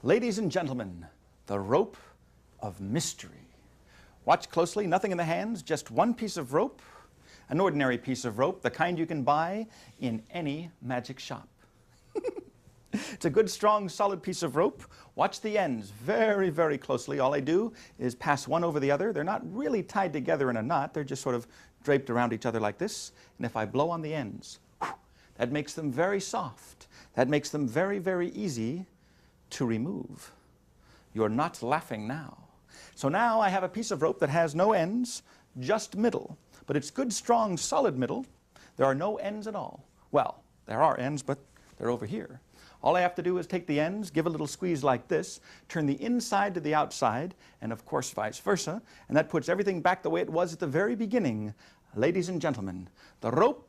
Ladies and gentlemen, the rope of mystery. Watch closely, nothing in the hands, just one piece of rope, an ordinary piece of rope, the kind you can buy in any magic shop. It's a good, strong, solid piece of rope. Watch the ends very, very closely. All I do is pass one over the other. They're not really tied together in a knot. They're just sort of draped around each other like this. And if I blow on the ends, that makes them very soft. That makes them very, very easy to remove. You're not laughing now. So now I have a piece of rope that has no ends, just middle. But it's good, strong, solid middle. There are no ends at all. Well, there are ends, but they're over here. All I have to do is take the ends, give a little squeeze like this, turn the inside to the outside, and of course vice versa, and that puts everything back the way it was at the very beginning. Ladies and gentlemen, the rope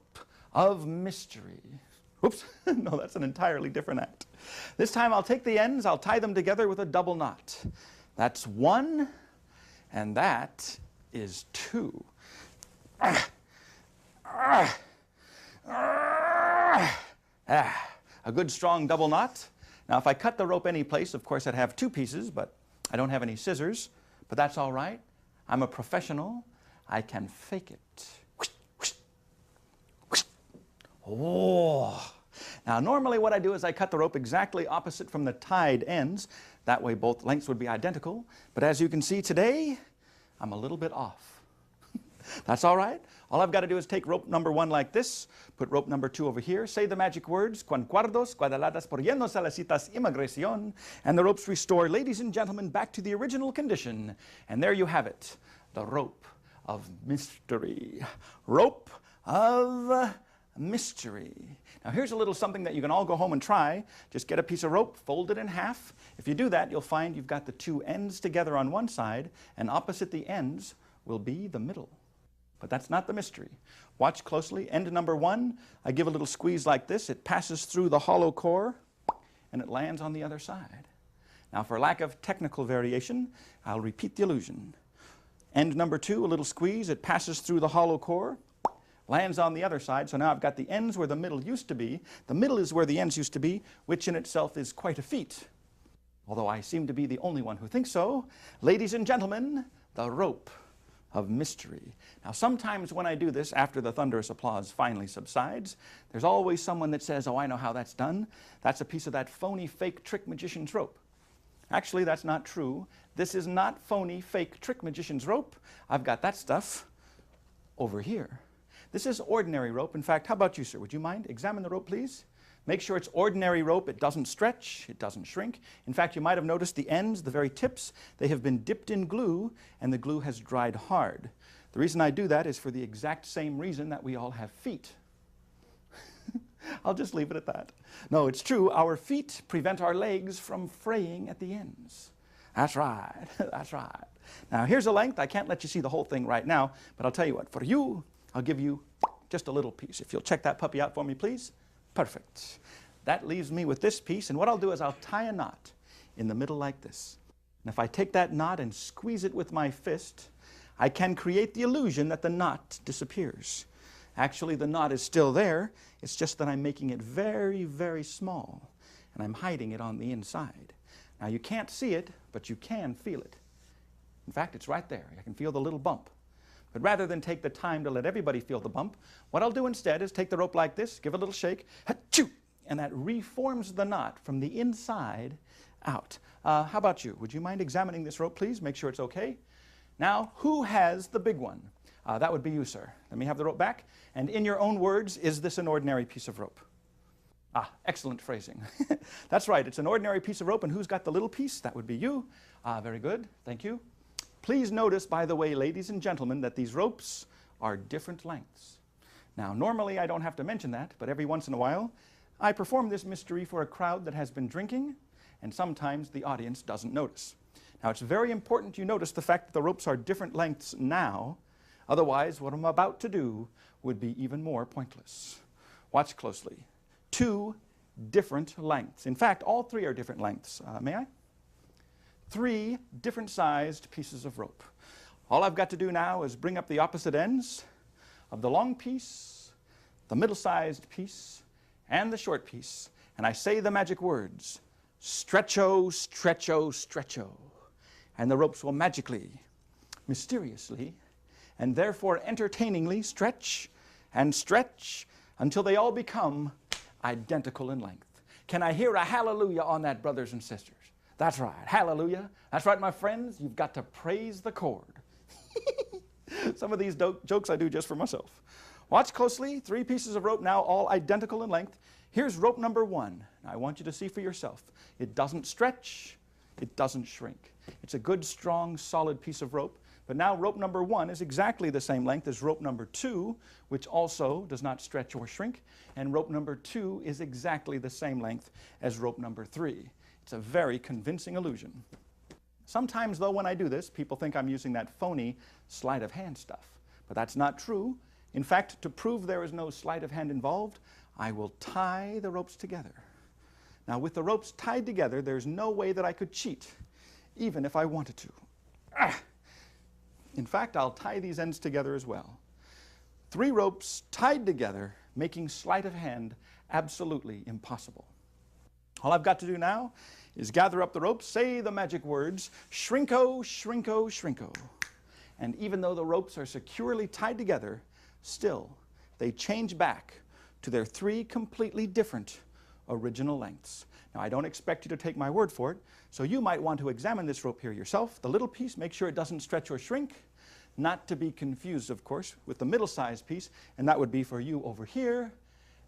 of mystery. Oops, no, that's an entirely different act. This time I'll take the ends, I'll tie them together with a double knot. That's one, and that is two. A good strong double knot. Now if I cut the rope any place, of course I'd have two pieces, but I don't have any scissors. But that's all right. I'm a professional. I can fake it. Oh. Now normally what I do is I cut the rope exactly opposite from the tied ends. That way both lengths would be identical. But as you can see today, I'm a little bit off. That's all right. All I've got to do is take rope number one like this, put rope number two over here, say the magic words, cuancuardos, cuadaladas, por llenos a las citas imigración, and the ropes restore, ladies and gentlemen, back to the original condition. And there you have it, the rope of mystery. Rope of mystery. Now here's a little something that you can all go home and try. Just get a piece of rope, fold it in half. If you do that, you'll find you've got the two ends together on one side, and opposite the ends will be the middle. But that's not the mystery. Watch closely. End number one, I give a little squeeze like this. It passes through the hollow core, and it lands on the other side. Now for lack of technical variation, I'll repeat the illusion. End number two, a little squeeze. It passes through the hollow core, lands on the other side. So now I've got the ends where the middle used to be. The middle is where the ends used to be, which in itself is quite a feat. Although I seem to be the only one who thinks so. Ladies and gentlemen, the rope of mystery. Now sometimes when I do this, after the thunderous applause finally subsides, there's always someone that says, oh, I know how that's done. That's a piece of that phony, fake trick magician's rope. Actually, that's not true. This is not phony, fake trick magician's rope. I've got that stuff over here. This is ordinary rope. In fact, how about you, sir? Would you mind? Examine the rope, please. Make sure it's ordinary rope. It doesn't stretch. It doesn't shrink. In fact, you might have noticed the ends, the very tips, they have been dipped in glue, and the glue has dried hard. The reason I do that is for the exact same reason that we all have feet. I'll just leave it at that. No, it's true. Our feet prevent our legs from fraying at the ends. That's right. That's right. Now, here's a length. I can't let you see the whole thing right now, but I'll tell you what. For you, I'll give you just a little piece. If you'll check that puppy out for me, please. Perfect. That leaves me with this piece, and what I'll do is I'll tie a knot in the middle like this. And if I take that knot and squeeze it with my fist, I can create the illusion that the knot disappears. Actually, the knot is still there. It's just that I'm making it very, very small, and I'm hiding it on the inside. Now, you can't see it, but you can feel it. In fact, it's right there. I can feel the little bump. But rather than take the time to let everybody feel the bump, what I'll do instead is take the rope like this, give a little shake, ha-choo, and that reforms the knot from the inside out. How about you? Would you mind examining this rope, please? Make sure it's okay. Now, who has the big one? That would be you, sir. Let me have the rope back. And in your own words, is this an ordinary piece of rope? Ah, excellent phrasing. That's right, it's an ordinary piece of rope, and who's got the little piece? That would be you. Very good, thank you. Please notice, by the way, ladies and gentlemen, that these ropes are different lengths. Now, normally I don't have to mention that, but every once in a while, I perform this mystery for a crowd that has been drinking, and sometimes the audience doesn't notice. Now, it's very important you notice the fact that the ropes are different lengths now. Otherwise, what I'm about to do would be even more pointless. Watch closely. Two different lengths. In fact, all three are different lengths. May I? Three different sized pieces of rope. All I've got to do now is bring up the opposite ends of the long piece, the middle-sized piece, and the short piece, and I say the magic words, Stretcho, stretcho, stretcho. And the ropes will magically, mysteriously, and therefore entertainingly stretch and stretch until they all become identical in length. Can I hear a hallelujah on that, brothers and sisters? That's right, hallelujah. That's right, my friends, you've got to praise the cord. Some of these jokes I do just for myself. Watch closely, 3 pieces of rope now all identical in length. Here's rope number 1. Now, I want you to see for yourself. It doesn't stretch, it doesn't shrink. It's a good, strong, solid piece of rope. But now rope number 1 is exactly the same length as rope number 2, which also does not stretch or shrink. And rope number 2 is exactly the same length as rope number 3. It's a very convincing illusion. Sometimes, though, when I do this, people think I'm using that phony sleight of hand stuff. But that's not true. In fact, to prove there is no sleight of hand involved, I will tie the ropes together. Now, with the ropes tied together, there's no way that I could cheat, even if I wanted to. In fact, I'll tie these ends together as well. 3 ropes tied together, making sleight of hand absolutely impossible. All I've got to do now is gather up the ropes, say the magic words, shrinko, shrinko, shrinko. And even though the ropes are securely tied together, still they change back to their 3 completely different original lengths. Now, I don't expect you to take my word for it, so you might want to examine this rope here yourself. The little piece, make sure it doesn't stretch or shrink. Not to be confused, of course, with the middle-sized piece, and that would be for you over here,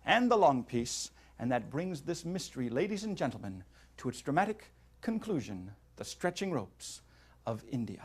and the long piece, and that brings this mystery, ladies and gentlemen, to its dramatic conclusion, the stretching ropes of India.